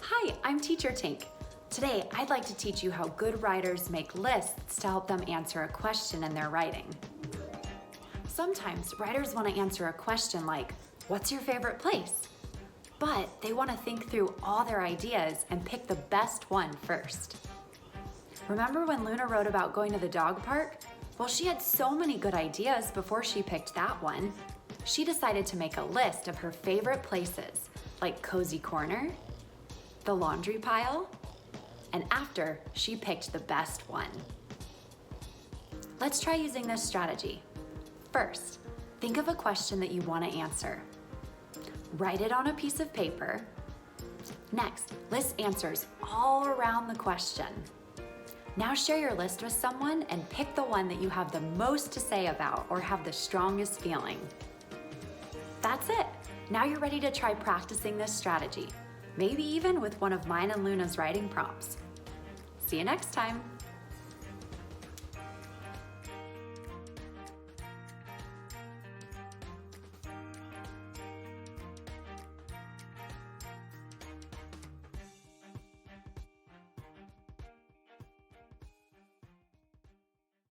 Hi, I'm Teacher Tink. Today, I'd like to teach you how good writers make lists to help them answer a question in their writing. Sometimes writers want to answer a question like, what's your favorite place? But they want to think through all their ideas and pick the best one first. Remember when Luna wrote about going to the dog park? Well, she had so many good ideas before she picked that one. She decided to make a list of her favorite places, like Cozy Corner, the laundry pile, and after, she picked the best one. Let's try using this strategy. First, think of a question that you want to answer. Write it on a piece of paper. Next, list answers all around the question. Now share your list with someone and pick the one that you have the most to say about or have the strongest feeling. That's it. Now you're ready to try practicing this strategy, maybe even with one of mine and Luna's writing prompts. See you next time.